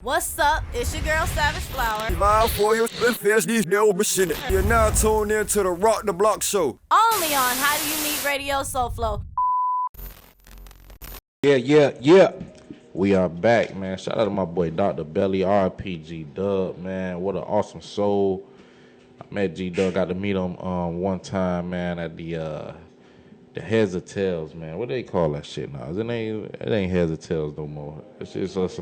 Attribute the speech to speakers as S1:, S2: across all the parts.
S1: What's up? It's your girl Savage Flower.
S2: Live for you, fans these no machine. You're now tuned in to the Rock the Block show.
S1: Only on How Do You Meet Radio Soul Flow.
S3: Yeah. We are back, man. Shout out to my boy Dr. Belly, RPG Dub, man. What an awesome soul. I met G Dub, got to meet him one time, man, at the Heads or Tails, man. What do they call that shit now? It ain't Heads or Tails no more. It's just us.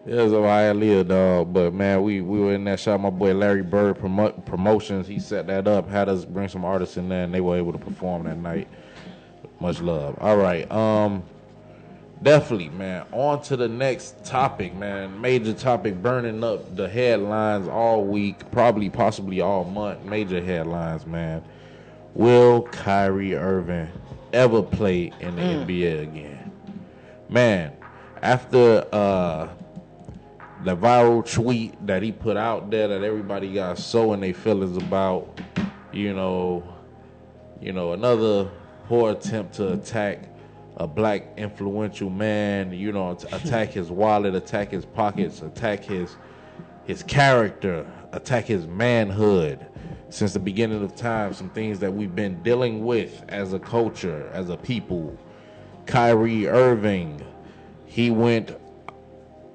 S3: It was a Hialeah, dog. But, man, we were in that shop. My boy Larry Bird Promotions, he set that up, had us bring some artists in there, and they were able to perform that night. Much love. All right. Definitely, man. On to the next topic, man. Major topic burning up the headlines all week, possibly all month. Major headlines, man. Will Kyrie Irving ever play in the NBA again? Man, after the viral tweet that he put out there that everybody got so in their feelings about, another poor attempt to attack a black influential man, attack his wallet, attack his pockets, attack his character, attack his manhood. Since the beginning of time, some things that we've been dealing with as a culture, as a people. Kyrie Irving, he went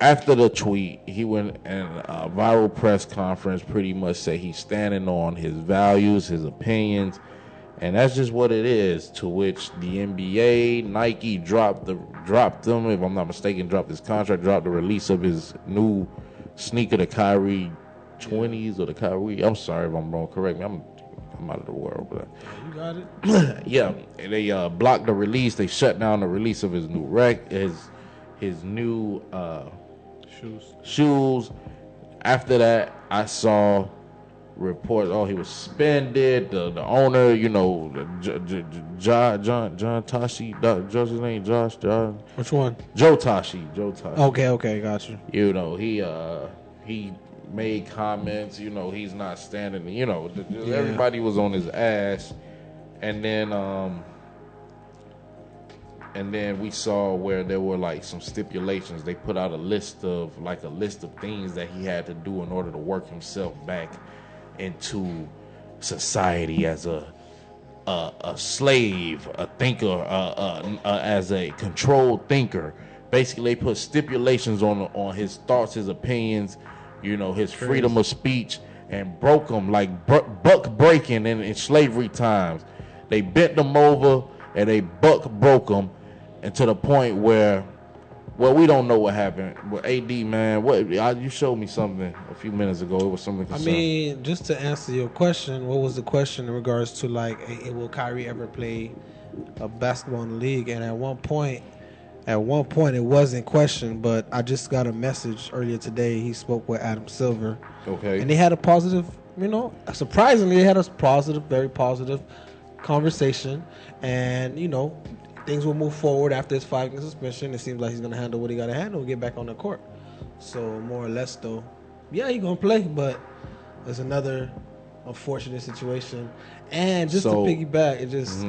S3: after the tweet, he went in a viral press conference, pretty much said he's standing on his values, his opinions, and that's just what it is. To which the NBA, Nike dropped him, if I'm not mistaken, dropped his contract, dropped the release of his new sneaker, the Kyrie 20s or the Kyrie. I'm sorry if I'm wrong. Correct me. I'm out of the world, but
S4: you got it.
S3: Yeah, they blocked the release. They shut down the release of his new his new shoes. After that, I saw reports. Oh, he was suspended. The owner, John Tashi. What's his name? Josh.
S4: Which one?
S3: Joe Tashi.
S4: Okay, got you.
S3: He made comments. He's not standing. Everybody was on his ass, and then we saw where there were like some stipulations. They put out a list of things that he had to do in order to work himself back into society as a slave, a thinker, as a controlled thinker. Basically, they put stipulations on his thoughts, his opinions, his freedom of speech, and broke him like buck breaking in slavery times. They bent him over and they broke him. And to the point where, we don't know what happened. But AD, man, you showed me something a few minutes ago. It was something concerning.
S4: I mean, just to answer your question, what was the question in regards to will Kyrie ever play a basketball in the league? And at one point, it wasn't questioned. But I just got a message earlier today. He spoke with Adam Silver.
S3: Okay.
S4: And they had a positive, surprisingly, they had a very positive conversation. And things will move forward after his 5-game suspension. It seems like he's going to handle what he got to handle and get back on the court. So, more or less, though, yeah, he's going to play, but there's another unfortunate situation. And just to piggyback,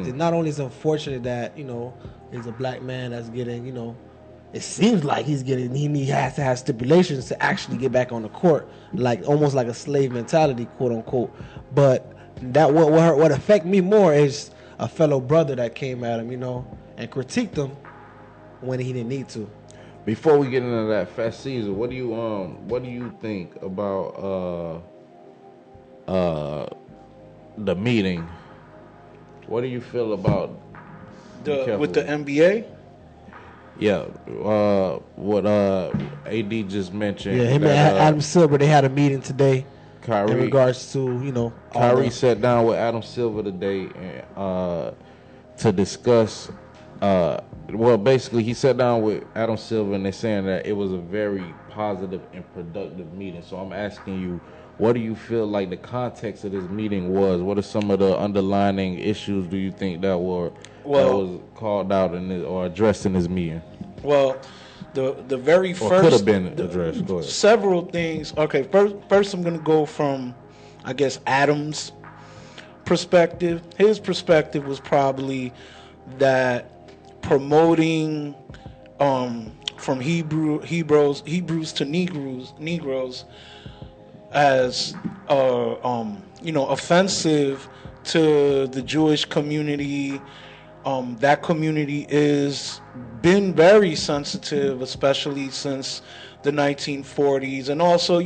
S4: it not only is unfortunate that, he's a black man that's getting, it seems like he has to have stipulations to actually get back on the court, almost like a slave mentality, quote unquote. But that what affect me more is a fellow brother that came at him, and critiqued him when he didn't need to.
S3: Before we get into that, Fat Caesar, what do you think about the meeting? What do you feel about
S5: with the NBA?
S3: Yeah, what AD just mentioned.
S4: Yeah, him and Adam Silver, they had a meeting today.
S3: Kyrie,
S4: in regards to
S3: Kyrie sat down with Adam Silver today to discuss. Basically, he sat down with Adam Silver, and they're saying that it was a very positive and productive meeting. So I'm asking you, what do you feel like the context of this meeting was? What are some of the underlying issues do you think that was called out or addressed in this meeting?
S5: Well, the very first
S3: could have been addressed. Go ahead.
S5: Several things. Okay, first I'm going to go from, I guess, Adam's perspective. His perspective was probably that promoting from Hebrews to Negroes as offensive to the Jewish community. That community is been very sensitive, especially since the 1940s, and also,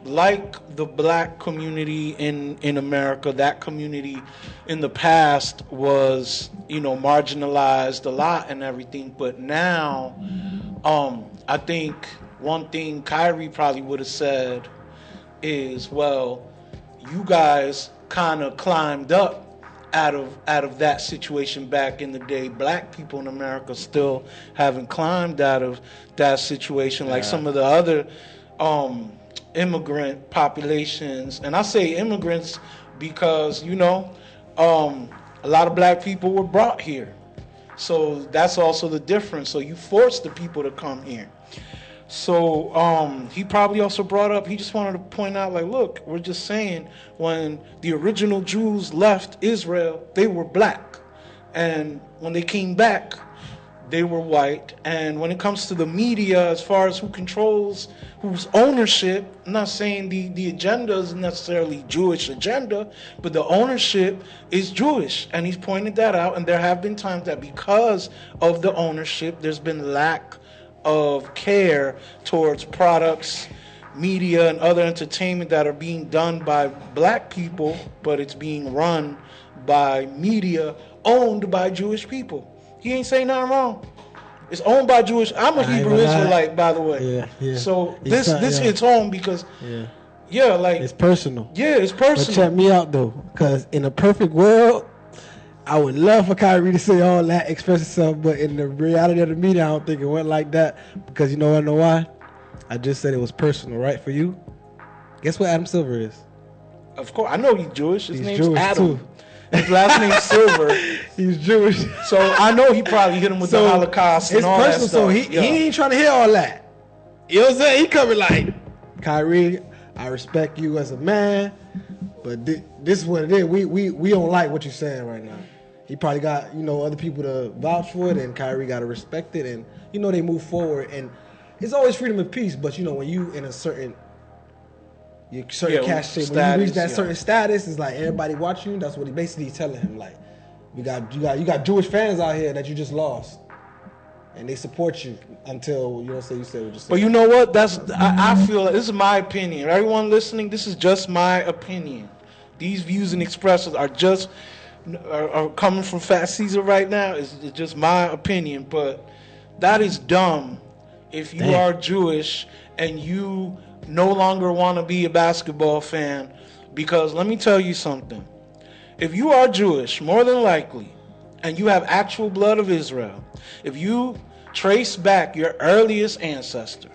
S5: like the black community in America, that community in the past was, marginalized a lot and everything. But now, I think one thing Kyrie probably would have said is, well, you guys kind of climbed up out of that situation back in the day. Black people in America still haven't climbed out of that situation like some of the other immigrant populations. And I say immigrants because, a lot of black people were brought here. So that's also the difference. So you force the people to come here. So he probably also brought up, he just wanted to point out, like, look, we're just saying when the original Jews left Israel, they were black. And when they came back, they were white. And when it comes to the media, as far as who controls, whose ownership, I'm not saying the agenda is necessarily Jewish agenda, but the ownership is Jewish. And he's pointed that out. And there have been times that because of the ownership, there's been lack of care towards products, media, and other entertainment that are being done by black people, but it's being run by media owned by Jewish people. He ain't saying nothing wrong. It's owned by Jewish. I'm a Hebrew Israelite, by the way. Yeah. So this hits home because
S4: it's personal.
S5: Yeah, it's personal.
S4: But check me out though, because in a perfect world, I would love for Kyrie to say all that, express himself, but in the reality of the media, I don't think it went like that. Because I know why? I just said it was personal, right? For you, guess what Adam Silver is?
S5: Of course, I know he's Jewish. His name's
S4: Jewish
S5: Adam.
S4: Too.
S5: His last name's Silver.
S4: He's Jewish.
S5: So I know he probably hit him with the Holocaust and all that stuff.
S4: So he ain't trying to hear all that. You know what I'm saying? He coming like, Kyrie, I respect you as a man, but this is what it is. We don't like what you're saying right now. He probably got, other people to vouch for it, and Kyrie got to respect it, and, they move forward. And it's always freedom of peace, but, when you in a certain cash shape, when you reach that certain status, it's like everybody watching you. That's what he basically telling him. Like, you got Jewish fans out here that you just lost, and they support you until, you said what you said.
S5: But you know what? I feel like this is my opinion. Everyone listening, this is just my opinion. These views and expressions are just... are coming from Fat Caesar right now. It's just my opinion, but that is dumb if you are Jewish and you no longer want to be a basketball fan, because let me tell you something. If you are Jewish, more than likely, and you have actual blood of Israel, if you trace back your earliest ancestor,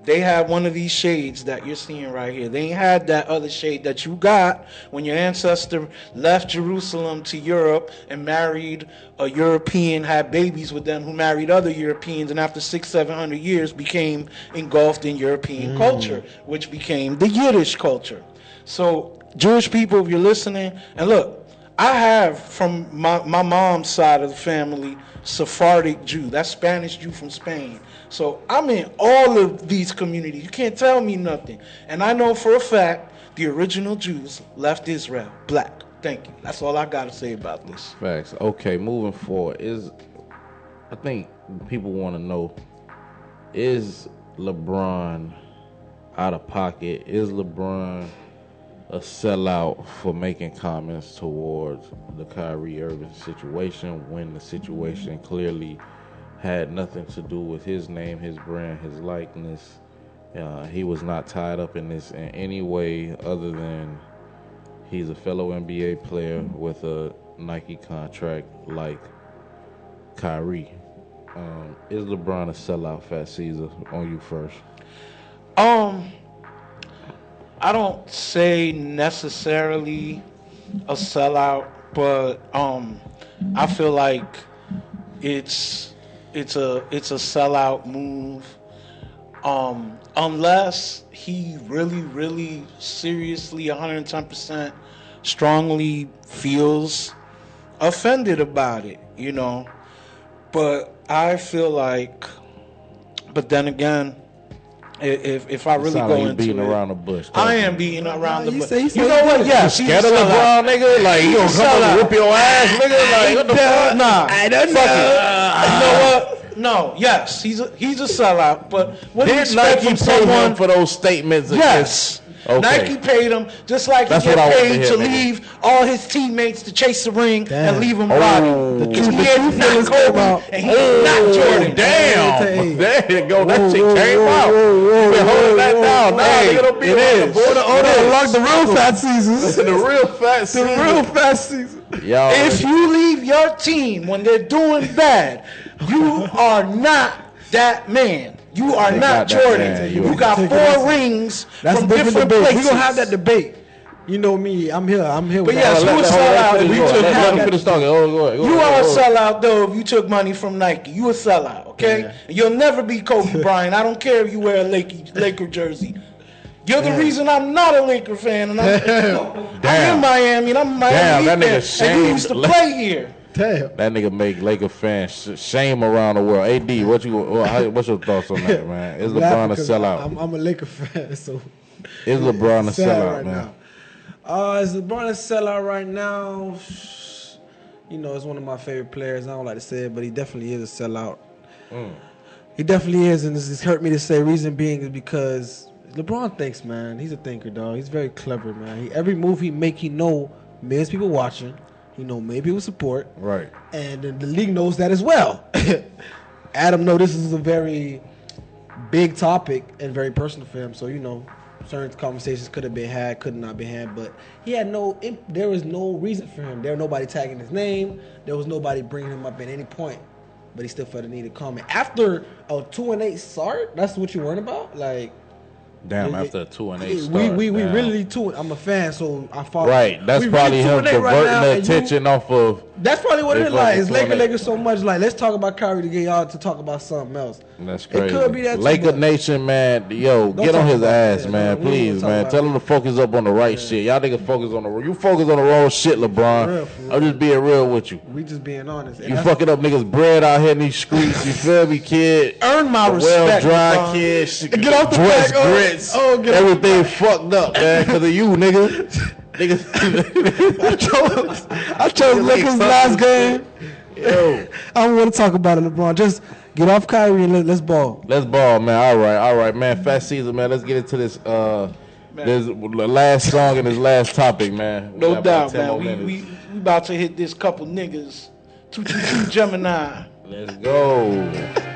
S5: they have one of these shades that you're seeing right here. They ain't had that other shade that you got when your ancestor left Jerusalem to Europe and married a European, had babies with them who married other Europeans, and after 600-700 years became engulfed in European culture, which became the Yiddish culture. So Jewish people, if you're listening, and look, I have from my mom's side of the family Sephardic Jew. That's Spanish Jew from Spain. So I'm in all of these communities. You can't tell me nothing. And I know for a fact the original Jews left Israel black. Thank you. That's all I got to say about this.
S3: Facts. Okay, moving forward. I think people want to know, is LeBron out of pocket? Is LeBron a sellout for making comments towards the Kyrie Irving situation when the situation clearly had nothing to do with his name, his brand, his likeness? He was not tied up in this in any way other than he's a fellow NBA player with a Nike contract like Kyrie. Is LeBron a sellout, Fat Caesar? On you first.
S5: I don't say necessarily a sellout, but I feel like it's a sellout move, unless he really seriously 110% strongly feels offended about it, But I feel like But then again, if I really
S3: sound
S5: go
S3: like you
S5: into
S3: beating
S5: it,
S3: around the bush.
S5: I am beating around the
S4: you
S5: bush.
S4: say- you
S5: You
S4: say
S5: know
S4: he
S5: what?
S4: did.
S5: Yes, he's a
S3: Scared of
S5: sellout.
S3: LeBron, nigga? Like, you gonna
S5: He's a
S3: come up and
S5: sellout.
S3: whip your ass, nigga? Like, what the fuck?
S5: Nah,
S4: I don't
S5: fuck
S4: know.
S5: it. You know what? No, yes, he's a sellout. But what do you
S3: Did
S5: expect
S3: Nike
S5: from
S3: pay
S5: someone?
S3: him for those statements?
S5: Yes.
S3: Okay.
S5: Nike paid him just like
S3: That's
S5: he
S3: what I
S5: get
S3: want to
S5: paid
S3: hear,
S5: to
S3: nigga.
S5: leave all his teammates to chase the ring
S4: Damn.
S5: and leave him
S3: Oh.
S5: body.
S3: The
S5: Because
S3: truth-
S5: he is not
S4: feelings came
S5: Kobe
S4: out.
S5: and he's not Jordan.
S3: Damn.
S4: Hey.
S3: There you go. That
S4: Whoa,
S3: shit
S4: whoa,
S3: came
S4: whoa,
S3: out.
S4: whoa,
S3: You been
S4: whoa,
S3: holding that
S4: whoa,
S3: down.
S4: whoa.
S3: Nah,
S4: Hey,
S3: nigga, don't be
S4: it
S3: around the
S4: is.
S3: bush.
S4: Unlock the real fat seasons.
S3: The real fat season.
S4: The real fat season.
S3: Y'all.
S5: If you leave your team when they're doing bad, you are not that man. You are
S3: They
S5: not
S3: got that
S5: Jordan.
S3: man.
S5: You
S3: You
S5: got
S4: take
S5: 4
S4: it.
S5: rings
S4: That's
S5: from
S4: a different
S5: different
S4: debate.
S5: places.
S4: We're gonna have that debate. You know me. I'm here.
S5: But
S4: with
S5: yes,
S4: that.
S5: you a sellout if you took
S3: Let
S5: money.
S3: him finish talking. Go ahead.
S5: You are a sellout though if you took money from Nike. You a sellout, okay?
S4: Yeah.
S5: You'll never be Kobe Bryant. I don't care if you wear a Laker jersey. You're the reason I'm not a Laker fan, and I'm
S3: Damn.
S5: in Miami, and I'm a Miami
S3: Damn, that
S5: fan,
S3: nigga
S5: and you
S3: shamed
S5: used to
S3: La-
S5: play here.
S4: Damn.
S3: That nigga make Laker fans shame around the world. AD, what's your thoughts on that, man? Is
S4: I'm
S3: LeBron
S4: laughing
S3: a
S4: 'cause
S3: sellout?
S4: I'm a Laker fan, so
S3: Is LeBron a
S4: it's sad
S3: sellout,
S4: right
S3: man?
S4: now. Is LeBron a sellout right now? You know, it's one of my favorite players. I don't like to say it, but he definitely is a sellout. He definitely is, and it's hurt me to say. Reason being is because LeBron thinks, man. He's a thinker, dog. He's very clever, man. Every move he make, he know millions of people watching. He know millions of people support.
S3: Right.
S4: And the league knows that as well. Adam know this is a very big topic and very personal for him. So, you know, certain conversations could have been had, could not been had. But he had there was no reason for him. There was nobody tagging his name. There was nobody bringing him up at any point. But he still felt the need to comment. After a 2-8 start, that's what you're worried about? Like,
S3: Damn,
S4: it-
S3: after a 2-8 start.
S4: we
S3: damn.
S4: really two. I'm a fan, so I follow.
S3: Right, that's
S4: we
S3: probably
S4: really
S3: him
S4: 2-8 right
S3: diverting
S4: now,
S3: the
S4: and you-
S3: attention off of.
S4: That's probably what
S3: They
S4: it is like. It's
S3: fucking
S4: Laker
S3: 2-8.
S4: Lakers so much. Like, let's talk about Kyrie to get y'all to talk about something else.
S3: That's
S4: It
S3: crazy.
S4: could be that too
S3: Laker
S4: much.
S3: Nation, man. Yo,
S4: Don't
S3: get on
S4: talk
S3: his
S4: about
S3: ass,
S4: that,
S3: man.
S4: man. We ain't
S3: Please,
S4: gonna
S3: man.
S4: talk
S3: Tell
S4: about
S3: him to focus up on the right shit. Y'all niggas focus on you focus on the wrong shit, LeBron.
S4: For real, for real.
S3: I'm just being real with you.
S4: We just being honest. And
S3: You
S4: that's-
S3: fucking up niggas' bread out here in these streets. You feel me, kid?
S5: Earn my
S3: Well
S5: respect,
S3: dry
S5: LeBron.
S3: kid. Shit,
S4: Get off the
S3: dress
S4: back, oh,
S3: grits.
S4: oh, get off the
S3: Everything fucked up, man, because of you, nigga.
S4: I chose Lakers last game.
S3: Yo.
S4: I don't want to talk about it, LeBron. Just get off Kyrie and let's ball.
S3: Let's ball, man. All right, man. Fat season, man. Let's get into this this last song and this last topic, man. We got
S5: No
S3: about
S5: doubt,
S3: 10 more
S5: man.
S3: minutes.
S5: We about to hit this couple niggas. 222 Gemini.
S3: Let's go.